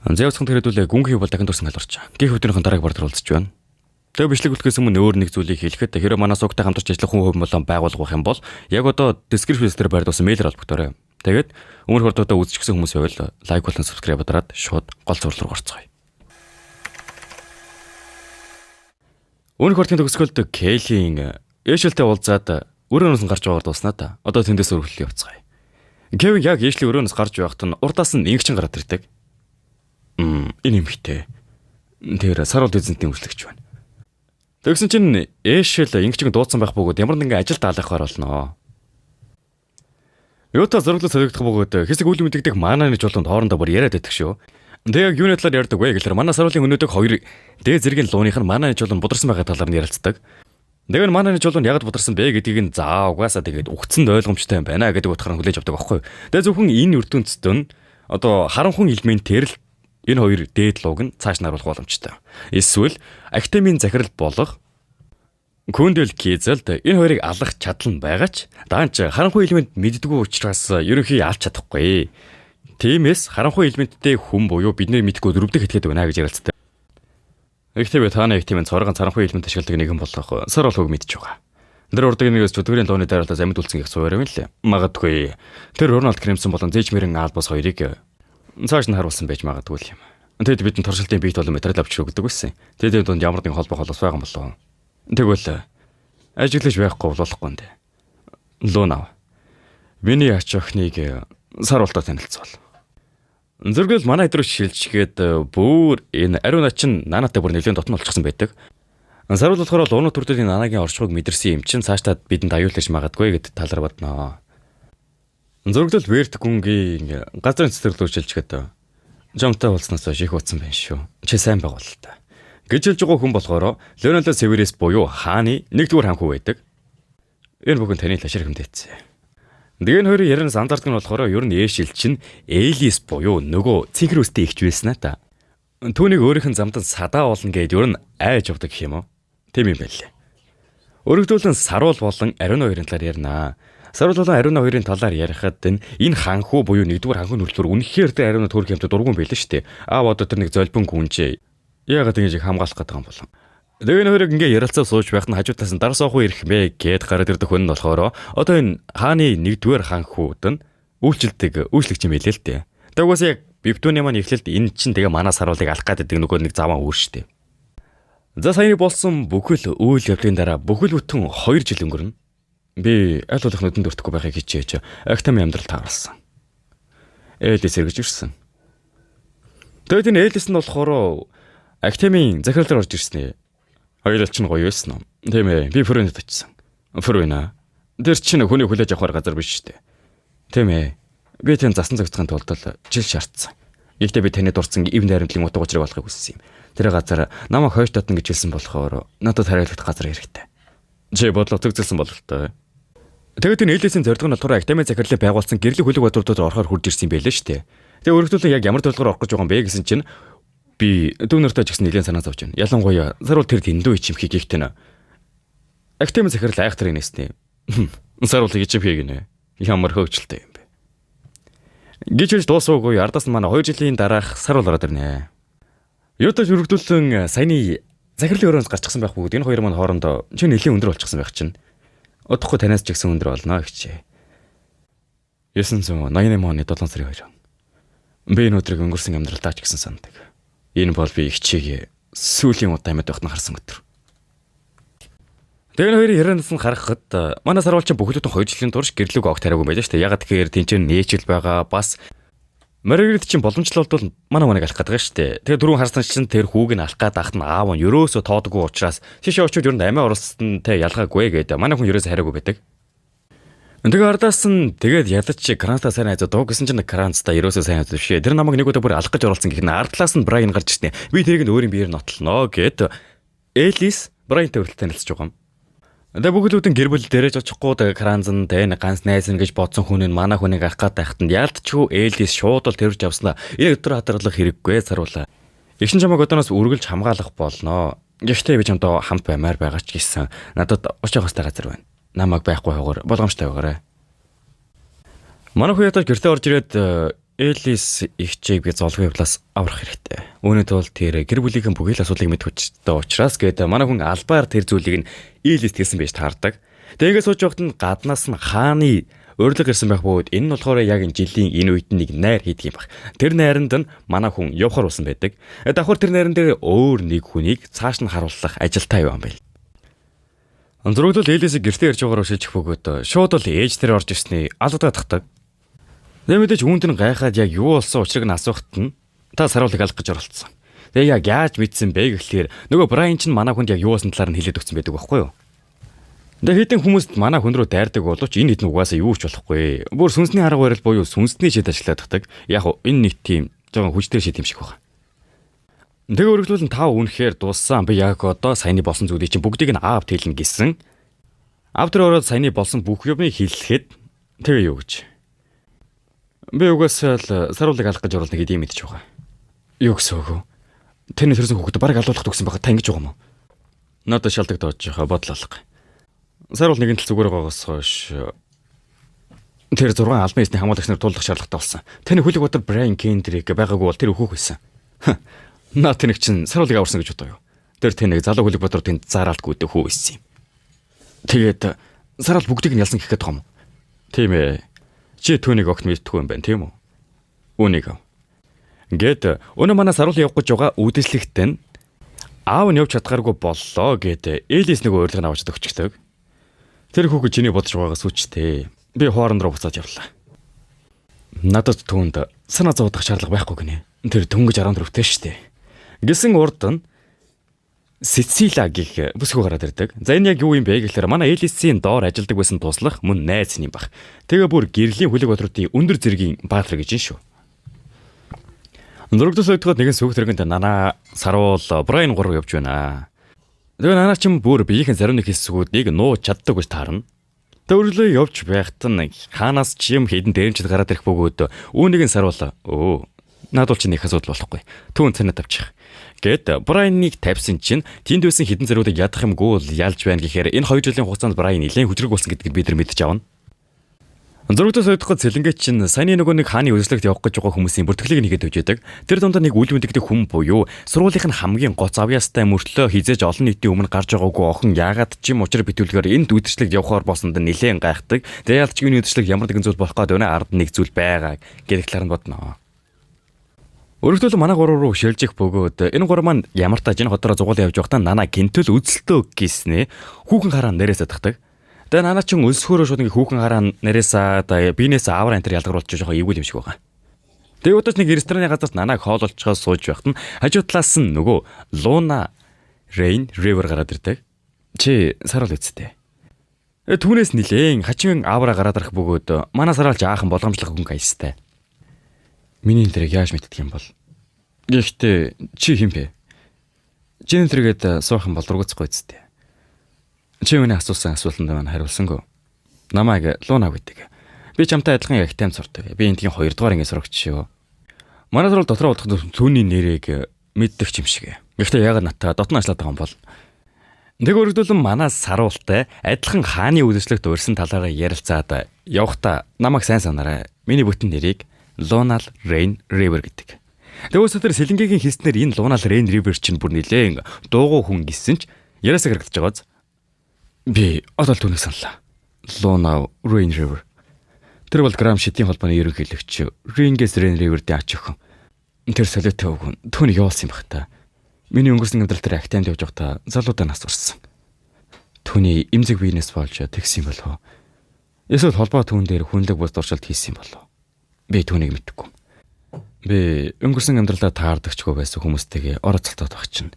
Зэвсхэн тэрэтүүлээ гүнгийн бол дахин турсан галуурч. Гэх хөтнийхэн дарааг бардar уулзч байна. Тэгээ бичлэг үлдэхээс өмнө өөр нэг зүйлийг хэлэхэд хэрэв манай суугтай хамтарч ажиллах хүн хувь болон байгуулах юм бол яг одоо description дээр байрдуулсан мэйлээр холбогдоорой. Тэгээд өмнөх хурдуудаа үзчихсэн хүмүүс байвал лайк болон subscribe дараад шууд гол зурлал руу орцгоё. Өмнөх хурдын төгсгөлд Кейлийн Эшэлтэй уулзаад өрөөнөөс нь гарч яваад дуснаа та. Одоо тэндээс өргөлөө явцгаая. Кевин яг Эшлийн өрөөнөөс гарч явахт нь урдаас нь ингэчин гараад ирдэг. Энэ юмхтэй. Тэр сар бол эзэнтний үргэлжлэгч байна. Тэгсэн чинь Эшэл ингэчин дуудсан байх бөгөөд ямар нэгэн ажил даалгахаар болно. Юутай зөрөглөө солигдох бөгөөд хэсэг үйл мэдэгдэх маананы жолоонд хоорондоо бүр яриад байдаг шүү. Тэгээ юуны талаар ярьдаг вэ гэхээр манай саруулын өнөөдөг хоёр дээд зэргийн лууных нь маананы жолоонд бударсан байгаа талаар нь ярилцдаг. Тэгээ маананы жолоонд яг бударсан бэ гэдгийг нь угаасаа тэгээд үгцэнд ойлгомжтой юм байна гэдэг утгаараа хүлээж авдаг байхгүй. Тэгээ зөвхөн энэ ертөнцид нь одоо харанхуй элементээр л энэ хоёр дээд лууг нь цааш наруулах боломжтой. Эсвэл актемийн захирал болох Күндэл Кизэлд энэ хоёрыг алах чадал нь байгаа ч даанч харанхуй элемент мэддэггүй учраас ерөнхий алж чадахгүй. Тиймээс харанхуй элементтэй хүн буюу бидний мэдгүй дөрөвдөг этгээд байна гэж ярилцдаг. Ихтэйг тааны ихтэмэн цоргон харанхуй элемент ашигладаг нэгэн болох сар болохыг мэдж байгаа. Тэр урдаг нэгээс чөтгөрийн тооны дараалтаас амьд үлдсэн гэх суур юм лээ. Магадгүй тэр Рональд Кремсон болон Зэжмэрэн Албас хоёрыг цааш нь харуулсан байж магадгүй юм. Тэгэд бид нь туршилтын бие толон материал авч өгдөг байсан. Тэгэд донд ямар нэгэн холбоо холбос байгаа юм болов. Тэгвэл ажиглаж байхгүй болохгүй нэ. Лунав. Миний ач охиныг сар болтоо танилцуул. Зөргөл манай идрүү шилжгээд бүр энэ ариун начин наанатай бүр нэлээд дотн болчихсон байдаг. Сар болохоор луунууд төрдлийн нанагийн орчхойг мэдэрсэн юм чинь цаашдаа бидэнд аюулгаж магадгүй гэд талар бодноо. Зөргөл Верт гүнгийн газрын цэцэрлүү шилжгээд жамтай уулснаас их утсан байна шүү. Чи сайн байгуул та. Гэж хэлж байгаа хүн болохоор Леонардо Северес буюу хааны нэгдүгээр ханхүү байдаг. Энэ бүхэн таны лашир хэмдээцээ. Дэгэн хоёрын яринаас анзаардаг нь болохоор ер нь Эшил чинь Элис буюу нөгөө цэнхэр үстэй ихч байсан та. Түүнийг өөрийнх нь замдан садаа болно гэд ер нь айж явдаг гэх юм уу? Тийм юм байлээ. Өргөдүүлэн Саруул болон Ариун хоёрын талаар ярина. Саруул болон Ариун хоёрын талаар ярихад энэ ханхүү буюу нэгдүгээр ханхны хөлбөр үнэхээр тэр Ариун төрх юмтай дургуун байлаа шүү дээ. Одоо тэр нэг золбон гүнжээ. Яагаад ингэж хамгаалах гэдэг юм бол. Дэгэн хоёрыг ингээ ярилцаа сууж байх нь хажуутаас нь дарс оохгүй ирэх мэ гэд гараад ирдэг хүн нь болохоор одоо энэ хааны нэгдүгээр ханхүүд нь үйлчлэгч юм хэлээ л дээ. Тэгвээс яг Бибтүний маань эхлэлд энэ чинь тэгээ манай саруулыг алах гэдэг нөгөө нэг заваа өөр штэ. За саяны болсон бүхэл үйл явдлын дараа бүхэл бүтэн 2 жил өнгөрнө. Би аль болох нүдэнд өртөхгүй байхыг хичээж Актами амьдрал тааруулсан. Элис эргэж ирсэн. Тэгээд энэ Элис нь болохоор Актамийн захирлаар орж ирсэн ээ. Хоёулаа ч гоё байсан юм. Тийм ээ. Би Фрэнэд очсон. Фрэнэ. Тэр чинь хүний хүлээж авахар газар биш шүү дээ. Тийм ээ. Би тань засан зогцохын тулд жил шаардсан. Гэхдээ би таны дурдсан ив найрамдлын утга учирыг олохыг хүссэн юм. Тэр газар намайг хойш татна гэж хэлсэн болохоор надад хариулах газар хэрэгтэй. Чи бодлого төгсөлсөн бололтой. Тэгээд энэ Элисийн зорилго нь болохоор Актамийн захирлыг байгуулсан гэрлэг хөлөг бодлуудад орохоор хурж ирсэн байлээ шүү дээ. Тэгээд өргөдүүлэн яг ямар төлөвлөгөөр орох гэж байгаа юм бэ гэсэн чинь би дүүнэртэй ч гэсэн нэлээд санаа зовж байна. Ялангуяа саруул тэр дэндүү ичимхийг ихтэй нэ. Актемийн захирал айхтар инээснэ. Саруулыг ичимхийг нэ. Ямар хөвгчлөлтэй юм бэ. Гэж хэлж дуусаагүй ардаас нь манай 2 жилийн дараах саруул ороод ирнэ. Юутаж өргөдүүлэн саяны захирлын өрөөнд гарчихсан байх бүгд энэ хоёр маань хоорондоо чи нэлийн өндөр болчихсон байх чинь. Одохгүй танаас ч ихсэн өндөр болно гэчээ. 988 оны 7 сарын 2. Би энэ өдрийг өнгөрсөн амьдралдаа ч гэсэн сандаг. Энэ бол би их чигээ сүүлийн удаа амьд байхад харсан өдөр. Тэгээ хоёрын ярианаас нь харахад манай сарвалчин бүхэлдэн 2 жилийн турш гэрлэг огт хараагүй байлаа шүү дээ. Ягаад гэхээр тэнцэн нээчил байгаа бас Маргарит чинь боломжтой бол манай алах гэдэг шүү дээ. Тэгээ дөрөв харсан чинь тэр хүүг нь алах гээд ахт нь аав нь ерөөсөө тоодгүй учраас тийшээ очиж ер нь амиа оролцсонтэй ялгаагүй гэдэг. Манай хүн ерөөсөө хараагүй байдаг. Тэгээ ардаас нь тэгээд ядаж Кранцтай сайн найзууд дуу гэсэн чинь Кранцтай ерөөсөө сайн найз бишээ. Тэр намайг нэг удаа бүр алах гэж оролцсон гэх нь ардлаас нь Брайан гарч ирсэн. Би тэрийг нь өөрийн биеэр нотлоно гэд Элис Брайантай хүртэл танилцж байгаа юм. Тэгээ бүгдүүдэн гэр бүл дээрэж очихгүй тэгээ Кранц нь тэн ганц найз нь гэж бодсон хүн нь манай хүнийг алах гээд байхад нь ялдчгүй Элис шууд л тэрж авснаа. Энэ өдөр хатарлах хэрэггүй саруулаа. Игшин чамайг одооноос үргэлж хамгаалах болно. Гэхдээ би чамтай хамт баймаар байгаа ч гэсэн надад очих хөстэй газар байна. Намайг байхгүй хавгаар болгоомжтой байгаарай. Манай хүн ятаж гэртээ орж ирээд Элис ихчийг би золгүй явлаас аврах хэрэгтэй. Үүний тулд тэр гэр бүлийнхэн бүхэл асуудлыг мэд хүчтэй учраас гэдэг манай хүн албаар тэр зүйлийг нь Элис хэлсэн байж таардаг. Тэгээс сууж явахад нь гаднаас нь хааны урилга ирсэн байх бөгөөд энэ нь болохоор яг энэ жилийн энэ үед нэг найр хийдэг юм баг. Тэр найранд нь манай хүн явхаар болсон байдаг. Давхар тэр найран дээр өөр нэг хүнийг цааш нь харуулах ажилтаа юу юм бэ? Зургдвал Элисийг гэртээ ирж байгаагаар шилжих бөгөөд шууд л ээж тэр орж ирсний алгадаа татдаг. Тэгээ мэдээж үүнд нь гайхаад яг юу болсон учрыг нь асуухт нь та саруулыг алах гэж оролцсон. Тэгээ яг яаж мэдсэн бэ гэхлээр нөгөө Брайан ч манай хүнд яг юу болсон талаар нь хэлээд өгсөн байдаг байхгүй юу? Тэгээ хэдэн хүмүүст манай хүн рүү дайрдаг боловч энэ хэдэн угаасаа юу ч болохгүй. Бүр сүнсний арга барил буюу сүнсний шид ажилладаг. Яг энэ нэг тийм жоохон хүчтэй шид юм шиг байна. Тэгээ өргөжлөл нь тав үнэхээр дууссан. Би яг одоо саяны болсон зүйлийг чинь бүгдийг нь аавд хэлнэ гэсэн. Аав тэр ороод саяны болсон бүх юмыг хэлэхэд тэгээ юу гэж. Би угаасаа л саруулыг алах гэж оролдоно гэдгийг мэдчихэж байгаа. Юу гэсэн үг вэ? Тэний төрсөн хүүхэд бараг алуулах төгсөн байхад та ингэж байгаа юм уу? Надад шалдаг тоож байгаа бодол алга. Саруул нэгэн тал зүгээр байгаагаас хойш тэр 6 албан ёсны хамгаалагч нар тулдах шаардлагатай болсон. Тэний хүлэг бодор Брайан Кендрик байгаагүй бол тэр өөхөх байсан. Наа тэнэг чинь саруулыг аварсан гэж бодоо юу? Тэр тэнэг залуу хүлэг бодор тэнд зараалт гүйдэх хүү байсан юм. Тэгээд саруул бүгдийг нь ялсан гэхэд том. Тийм ээ. Чи түүнийг огт мэдтгүй юм байна, тийм үү? Үүнийг ав. Гэт өнөө манай саруул явах гэж байгаа үдэслэгт нь аав нь явж чадхааргүй боллоо гэд Элис нэг урилга аваад өгчдөг. Тэр хүүхэд чиний бодож байгаагаас үчтэй. Би хооронд руу буцаад явлаа. Надад түүнд санаа зовдох шаардлага байхгүй гинэ. Тэр дөнгөж 14-тэй штэ. Гэсэн урд нь Сицила гэх бүсгүй гараад ирдэг. За энэ яг юу юм бэ гэхээр манай Элисийн доор ажилладаг байсан туслах мөн найз нь юм баг. Тэгээ бүр гэрлийн хүлэг бодруудын өндөр зэргийн баатар гэж юм шүү. Зургдас өдгөөд нэгэн сүх тэргэнд нана саруул Брайан 3 явж байна. Тэгээ нанаа ч юм бүр биеийнхэн зарим нэг хэсгүүдийг нууж чаддаг гэж таарна. Төвлөө явж байхад нь хаанаас ч юм хідэн дээрэмчд гараад ирэх бөгөөд үүнийг нь саруул. Наадуул чи нэг асуудал болохгүй. Түүн цанаа тавчих. Гэт Брайаныг тавьсан чинь тэнд байсан хідэн зэрүүдийг ядах юмгүй л ялж байна гэхээр энэ 2 жилийн хугацаанд Брайан нэлээд хүчрэг болсон гэдгийг бид нар мэдж авна. Зургтаас ойдоход сэлэнгээ чинь саяны нөгөө нэг хааны өсөлтөд явах гэж байгаа хүмүүсийн бүртгэлийг нэгэд өгчээдэг. Тэр дундаа нэг үл мэддэг хүн буюу сургуулийнх нь хамгийн гоц авьяастай мөртлөө хизээж олон нийтийн өмнө гарч байгаагүй охин яагаад ч юм учир битүүлгээр энд үдшилтэд явхаар болсонд нэлээд гайхдаг. Тэгээ ялч юуны үдшилтэд ямар нэгэн зүйл болох гээд байна ард нэг зүйл байгаа гэдэг талаар нь бодно. Өөрөлдөл манай гурав руу шилжих бөгөөд энэ гурав маань ямар тааж энэ хотоороо зугаал явж байхдаа нана гинтэл үзэлтөө гиснэ хүүхэн хараа нэрээс татдаг. Тэгээ нана чин өлсөхөөрөө шууд ингээ хүүхэн хараа нэрээс биенээс аваар антер ялгаруулж жоохон эвгүй юм шиг байгаа. Тэгээ удаач нэг рестораны газарт нанаг хоололцохоос сууж байхад нь хажуу талаас нь нөгөө Луна Рейн Ривер гараад ирдэг. Чи саруул үсттэй. Түүнээс нилээн хачин аваараа гараад ирэх бөгөөд манай сараал жаахан болгоомжлох хүн гайстай. Миний энэ яаж мэддэг юм бол. Гэхдээ чи хин бэ? Чиний тэргээд суухан бол дургуцахгүй зү. Чи миний асуусан асуултанд маань хариулсангүй. Намайг Луна гэдэг. Би чамтай адилхан яг тайм сурдаг. Би энтгийн 2 дугаар ангийн сурагч шүү. Манай сурал дотроо бодоход түүний нэрийг мэддэг юм шиг. Гэхдээ яг натаа дотн ажиллаад байгаа юм бол. Тэг өргөдөлн манай саруултай адилхан хааны үдэшлэгт урьсан талаараа ярилцаад явхдаа намайг сайн санаарай. Миний бүтэн нэрийг Лунал Рейн Ривер гэдэг. Тэгвэл тэр сэлэнгээгийн хийснээр энэ Лунал Рейн Ривер чинь бүр нилээн дуугүй хүн гисэн ч яриасаа харагдаж байгааз. Би одол түүнийг саналаа. Лунал Рейн Ривер. Тэр бол Грамшитийн холбооны ерөнхийлөгч Рингес Рейн Ривердийн ач охин. Тэр солиотой өвгөн түүнийг явуулсан юм бах та. Миний өнгөрсөн амьдрал дээр актинд явж байхдаа залуудаа нас урсан. Түүний эмзэг биенээс болж тэгсэн юм болов. Эсвэл холбоо түүн дээр хүнлэг бус дуршилт хийсэн юм болов. Би түүнийг мэдгүй. Би өнгөрсөн амьдралаа таардагчгүй байсан хүмүүстэйгээ оролцолтод баг чинь.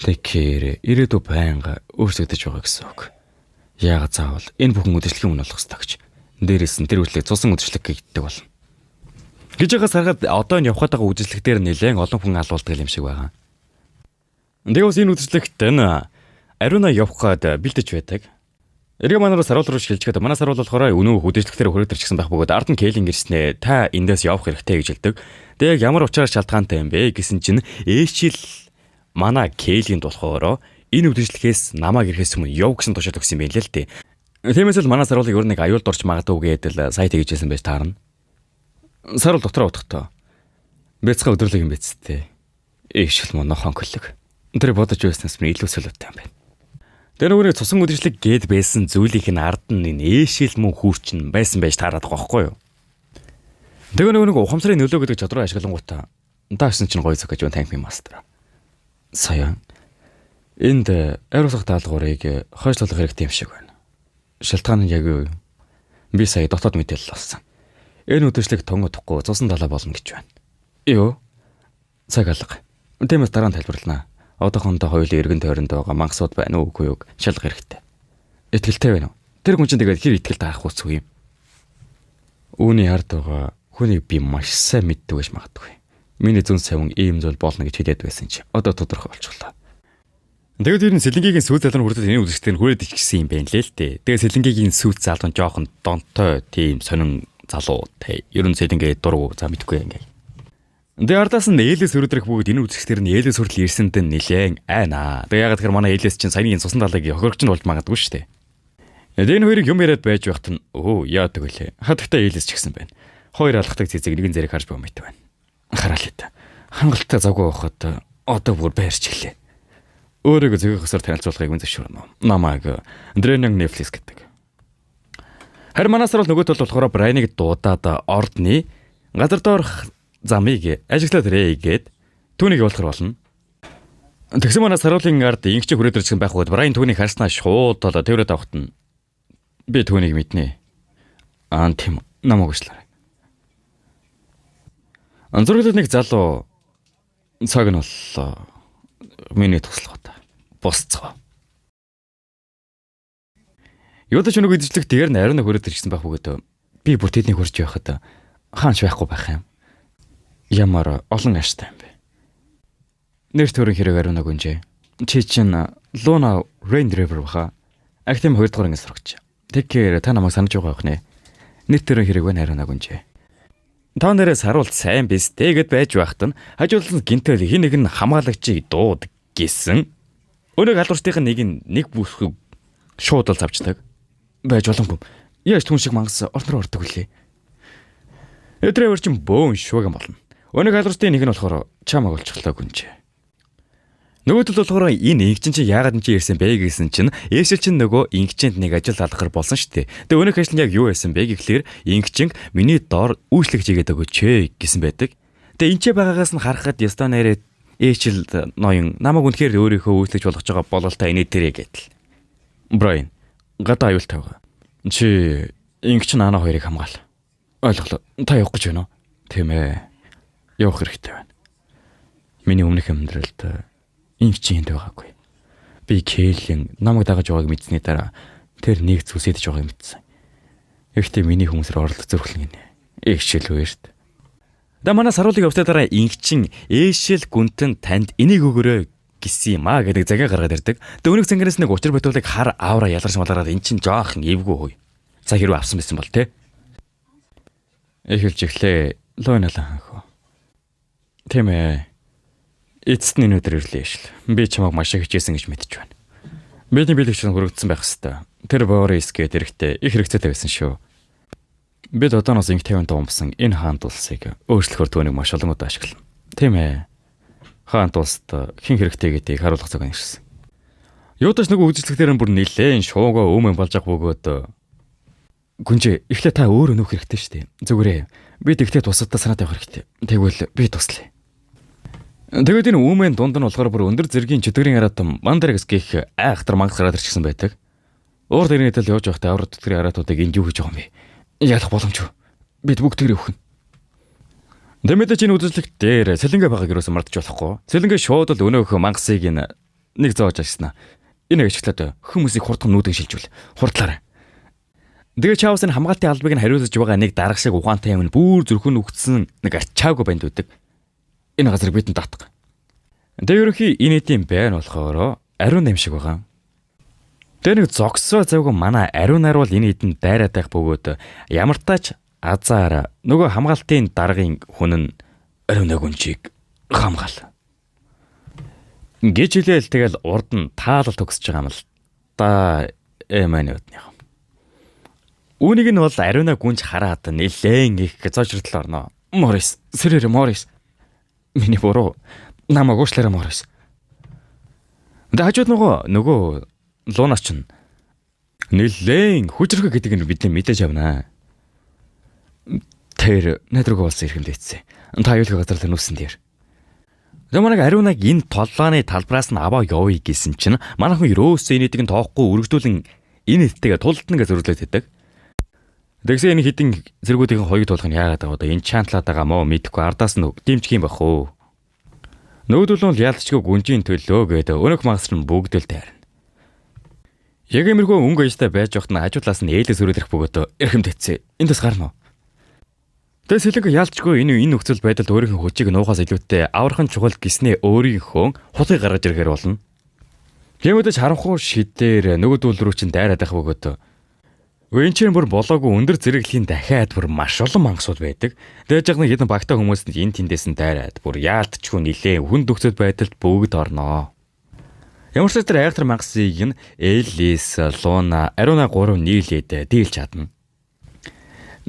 Тэгэхээр ирээдүй байнга өөрсгөдөж байгаа гэсэн үг. Яагаад заавал энэ бүхэн үдшилтийн өмнө болох ёстой гэж. Дээрээс нь тэр үдлийг цусан үдшилт гэдэг болно. Гэж байгаас харахад одоо энэ явхад байгаа үдшилт дээр нэлээд олон хүн алуулдаг юм шиг байгаа. Тэгвэл энэ үдшилтт энэ ариуна явхад бэлдэж байдаг. Эргээ манайраа саруул руу шилжихэд манай саруул болохоор өнөө үдшилтэхээр хүрээд ирчихсэн байх бөгөөд ард нь Кейлин ирснээр та эндээс явах хэрэгтэй гэж хэлдэг. Тэгээ ямар учраас шалтгаантай юм бэ гэсэн чинь ээшил манай Кейлинд болохоор энэ үдшилтэхээс намайг ирэхээс өмнө яв гэсэн тушаал өгсөн юм байна л дээ. Тиймээс л манай саруулыг өөр нэг аюулд орж магадгүй гэдэл сая тэгжсэн байж таарна. Сарвал дотроо утгатай. Бяцхан өдөрлөг юм бэцтэй. Ишл монохон хөлөг. Тэр бодож байснаас минь илүү солиотой юм байна. Тэр өөрөө цусан үдшилэг гээд байсан зүйлийнх нь ард нь энэ ээшил мөн хүүрчин байсан байж таарад байгаа байхгүй юу? Тэгээ нэг ухамсарын нөлөө гэдэг чадруу ашиглангуудаа даашсан чинь гоё зөв гэж таньх юм мастер. Сая энд ариусгах даалгаврыг хойшлуулах хэрэгтэй юм шиг байна. Шалтгаан нь яг юу? Би сая дотоод мэдээлэл олсон. Энэ үдшилэг тон утахгүй цусан далаа болно гэж байна. Юу? Цаг алга. Тиймээс дараа нь тайлбарлана. Одоохондоо хоёулын эргэн тойронд байгаа мангасууд байна уу үгүй юу шалгах хэрэгтэй. Итгэлтэй байна уу? Тэр хүн чинь тэгээд хэр итгэл таах үсгүй юм. Үүний ард байгаа хүнийг би маш сайн мэддэг байж магадгүй. Миний зүн савн ийм зүйл болно гэж хэлээд байсан чи одоо тодорхой болчихлоо. Тэгээд ер нь сэлэнгийн сүйт залуу хүртэл энэ үзэгчдэр хүрээд ичсэн юм байна лээ л дээ. Тэгээд сэлэнгийн сүйт залуу нь жоохон донтой тийм сонин залуу те. Ер нь сэлэнгээ дургу за мэдгүй ингээ. Тэгээд ардаас нь ээлээс өрөдрөх бүгд энэ үзэгчдэр нь ээлээс хүртэл ирсэнд нь нилээн айнаа. Тэгээд ягаад гэхээр манай ээлээс чинь саяны цусан далайг хохирогч нь болж магадгүй шүү дээ. Тэгээд энэ хоёрыг юм яриад байж байхад нь яадаг вүлээ. Хатагтай ээлээс ч гисэн байна. Хоёр алхдаг цэцэг нэгэн зэрэг харж байгаа мэт байна. Хараал ит. Хангалттай завгүй байхад одоо бүр байрч гэлээ. Өөрийгөө зөвхөн хөсөр танилцуулахыг үн зөвшөөрнө. Намайг Дрэнинг Netflix гэдэг. Харин манаас бол нөгөөт бол болохоор Брайныг дуудаад ордны газар доорх замыг ажиглаад ирээ гэд түүнийг явуулахар болно. Тэгсэн манаас саруулын ард ингэч хүрээд ирсэн байх үед Брайн түүнийг харснаа шууд тэрвэрэд авахт нь би түүнийг мэднэ. Тийм намайг уучлаарай. Анзурлал нэг залуу цаг нь боллоо. Миний туслах удаа. Босцгоо. Юудач нэг идэлцлэг дээр нь ариун хүрээд ирсэн байх бөгөөд би бүр тэднийг хурж явахад хаанч байхгүй байх юм. Ямар олон аштай юм бэ. Нэр төрийн хэрэг ариунаг үнжээ. Чи чинь Luna Rain River баха. Актим 2 дугаар ангис сурагч. Тэгэхээр та намайг санаж байгаа байх нэ. Нэр төрийн хэрэг байна ариунаг үнжээ. Та нэрээс харуул сайн биз тэгээд байж байхад нь хажуулсан гинтэл хин нэг нь хамгаалагчийг дууд гэсэн. Өнөөг халууртын нэг бүсгүй шууд л завчдаг. Байж боломгүй. Яаж түн шиг мангас орноор ордог үлээ. Өдрөөр чинь бөөн шууган болно. Өнөөг халууртын нэг нь болохоор чамаг олчихлоо гүнжээ. Нөгөөдөл болохоор энэ ингэчин чи яагаад энэ ирсэн бэ гэсэн чинь ээшил чинь нөгөө ингэчэнд нэг ажил алгахар болсон шүү дээ. Тэгээ өнөөх ажил нь яг юу байсан бэ гэхлээр ингэчин миний доор үйлчлэгч хийгээд өгөөч гэсэн байдаг. Тэгээ энэ ч байгаагаас нь харахад ястаа нэрээ ээшил ноён намайг үнэхээр өөрийнхөө үйлчлэгч болгож байгаа бололтой инээ дээрээ гэдэл. Брайан гадаа аюултай байгаа. Чи ингэчин ана хоёрыг хамгаал. Ойлголоо. Та явах гэж байна уу? Тийм ээ. Явах хэрэгтэй байна. Миний өмнөх амьдралд чи энд байгаагүй. Би Кэйлин намайг дагаж байгааг мэдсэний дараа тэр нэг зүйлс идэж байгааг мэдсэн. Гэхдээ миний хүмүүсээр орлох зөрхлөн гинэ. Ээшэл үерт. Да манай саруулыг явтаа дараа ингийн ээшэл гүнтэн танд энийг өгөрөө гэсэн юм аа гэдэг цагаа гаргаад ирдэг. Дөөнийг цангаас нэг учир бодволыг хар аавра ялгарч малгараад эн чин жоохон эвгүй хөөе. За хэрвээ авсан байсан бол те. Эхэлж ихлээ лойналаа хөө. Тийм ээ. Эцэст нь өнөөдөр ирлээ шл. Би чамайг маш их хичээсэн гэж мэдэж байна. Бидний бэлэгч нь хүрэгдсэн байх хэвээр. Тэр Борис гээд эрэхтэй их хэрэгцээтэй байсан шүү. Бид одооноос инх 50 дуумсан энэ хаант улсыг өөрчлөхөөр түүнийг маш олон удаа ашиглана. Тийм ээ. Хаант улсад хэн хэрэгтэй гэдгийг харуулах цаг ирсэн. Юудаж нөгөө үжилтгээр нь бүр нилээн шуугаа өмөн болж ах бөгөөд гүнжээ эхлээ та өөрөө нөх хэрэгтэй шүү дээ. Зүгээрээ би тэгтээ тусадаа санаад явах хэрэгтэй. Тэгвэл би туслая. Тэгээд энэ үүмэн дунд нь болохоор бүр өндөр зэргийн чөтгөрийн аратам Мандарекс гэх айхтар мангас гараад ирчихсэн байдаг. Урд ирнэ тэл явж явахдаа аврал төтгөрийн аратуудыг энд юу хийж байгаа юм бэ? Ялах боломжгүй. Бид бүгдээрээ өвхөн. Дэмэдэж энэ үзүүлэлт дээр сэлэнгэ байгааг юусэн мартаж болохгүй. Сэлэнгэ шууд л өнөөх мангасыг нэг зоож ашиснаа. Энэ ажиглаад хүмүүсийг хурдхан нүүдэн шилжүүл. Хурдлаарай. Тэгээ чаавсын хамгаалтын албыг нь хариуцж байгаа нэг дарга шиг ухаантай юм бүр зүрхэн үгтсэн нэг арчаагүй банд үүдэг. Энэ газар бидэнд татах. Тэгээ ерөнхий энэ эдийн байр болохоор ариун нэм шиг байгаа. Тэгээ нэг зогсоо завгүй манай ариун нар бол энэ эдэнд дайраад байх бөгөөд ямар тач азаар нөгөө хамгаалтын даргын хүн нь ариун гүнжийг хамгаал. Гэж хэлээл тэгэл урд нь таалал төгсөж байгаа юм л да эмээнүүд. Үүнийг нь бол ариуна гүнж хараад нэлээн их зочрол орно. Морис, сэрэр Морис. Миний буруу. Намайг уушлаарай Морис. Хажууд нөгөө Лунас ч нэлээн хүчрэх гэдгийг нь бид мэдээж авнаа. Тэр найдруугаа болсон эрхэмдээцсэн. Та аюулгүй газар нүүсэн дээр. Намайг ариунаг энэ толлооны талбараас нь аваа явъя гэсэн чинь манайхан ерөөсөө энэ хэдийг тоохгүй үргэлжлүүлэн энэ хэдтэйгээ тулдна гэж зөвлөд хэдэг. Тэгсэн энэ хідэн зэргүүдийн хоёуг тулах нь яагаад байгаа одоо энэ чантлаад байгаа мó мэдхгүй ардаас нь дэмжих юм бах уу. Нүүдүүл нь ялцчгүй гүнжийн төлөө гэдэг өнөх магаср нь бүгдэл тайрна. Яг эмэрхүү өнгө аяжтай байж явахт нь хажуудлаас нь ээлээс өрөөлөх бөгөөд эрхэмдээцээ. Энд бас гарна уу? Тэс хэлэг ялцчгүй энэ нөхцөл байдалд өөрийнхөө хүчийг нуухаас илүүтэй аврахын чухал гиснээ өөрийнхөө хутгийг гаргаж ирэхээр болно. Тиймээс харанхуй шидээр нөгөөдүүл рүү чинь дайраад байх бөгөөд энэ чинь бүр болоогүй өндөр зэрэглэлийн дахиад бүр маш олон мангасууд байдаг. Дээж яг нэг хэдэн багтаа хүмүүс нь энэ тэндээс нь дайраад бүр яалтчгүй нилээ хүнд нөхцөл байдалд бүгд орноо. Ямар ч тэр айхтар мангасыг нь Элис, Луна, Ариуна 3 нийлээд дийлж чадна.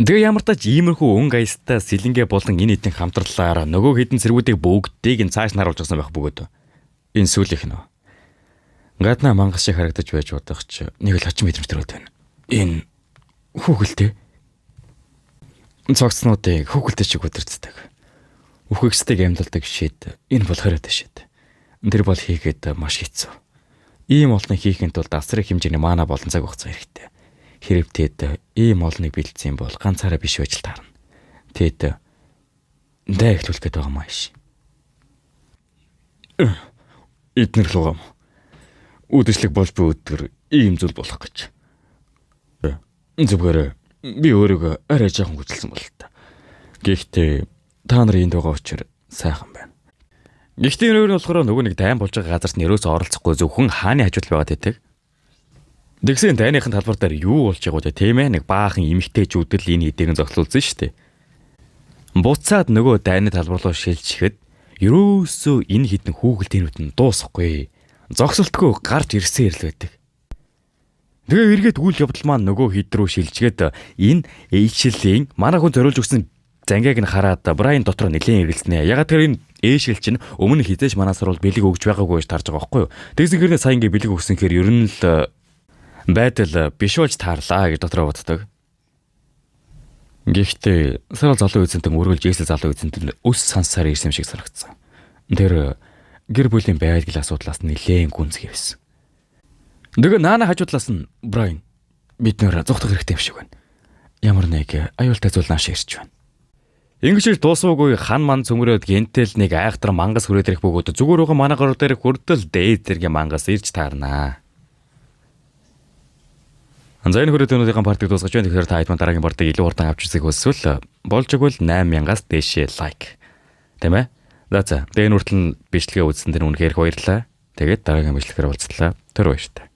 Тэгээ ямар тач иймэрхүү өнгө аястай сэлэнгэ болон энэ хэдэн хамтралаар нөгөө хэдэн зэргүүдийг бүгдийг нь цааш наруулж гасан байх бөгөөд энэ сүүлийнх нь гаднаа мангас шиг харагдаж байж бодох ч нэг л очин мэдрэмж төрөөд байна. Энэ хүүхэлтэй цогцнуудыг хүүхэлтэй шиг өдөрцдөг. Үхэгсдэг амьдалдаг шид энэ болохоор дэшэд. Тэр бол хийгээд маш хэцүү. Ийм олныг хийхэд тулд асрын хэмжээний мана болон цаг хугацаа хэрэгтэй. Хэрэг тэд ийм олныг бэлдсэн бол ганцаараа биш байж таарна. Тэд дэхлүүлэх гээд байгаа маш. Эднэр лугам. Үдэшлэг болж буй өдөр ийм зүйл болох гэж. Зүгээр би өөрийгөө арай жоохон хүчилсэн бол та. Гэхдээ та нар энд байгаа учраас сайхан байна. Гэхдээ энэ өөр нь болохоор нөгөө нэг дайм болж байгаа газарт нэрөөс оролцохгүй зөвхөн хааны хажууд байгаад байдаг. Тэгсэн дайныхын талбар дээр юу болж байгааг үү тийм ээ нэг баахан эмэгтэйчүүд л энэ хэдийг зогсоолсон шүү дээ. Буцаад нөгөө дайны талбар руу шилжихэд ерөөсөө энэ хідэн хүүхэлтийнүүд нь дуусахгүй. Зогсолтгүй гарч ирсэн ирэл байдаг. Тэгээ эргээд үйл явдал маань нөгөө хід рүү шилжгээд энэ ээшлийн манай хүн зориулж өгсөн зангааг нь хараад Брайан дотор нэлээд эргэлзнэ. Ягаад гэвэл энэ ээшил чинь өмнө хизээш манаас руу бэлэг өгж байгаагүй гэж тарж байгаа байхгүй юу. Тэгсэн хэрнээ сайн ингээ бэлэг өгсөн хэрэг ер нь л байдал биш болж таарлаа гэж дотроо боддог. Гэхдээ сарал залуу эзэнтэн өргөлж ээсэл залуу эзэнтэн өс сансаар ирсэн шиг санагдсан. Тэр гэр бүлийн байдлын асуудлаас нэлээд гүнзгий байсан. Тэгээ наана хажуудлаас нь Брайан бид нэр зүгтах хэрэгтэй юм шиг байна. Ямар нэг аюултай зүйл нааш ирж байна. Ингэж дуусаагүй хан ман цөмрөөд гентэл нэг айхтар мангас хүрээд ирэх бөгөөд зүгээр угаа манай гор дээр хүртэл дээд зэргийн мангас ирж таарнаа. Анзайн хүрээд өнөөдрийн партиг дуусгаж байна. Тэгэхээр та хэд ман дараагийн партиг илүү хурдан авч үзэх хүсвэл болж игэл 8000-аас дээшээ лайк. Тэ мэ? За тэгээ нүртэл бичлэгээ үзсэн тэр үнэхээр баярлалаа. Тэгээд дараагийн бичлэгээр уулзлаа. Тэр баяртай.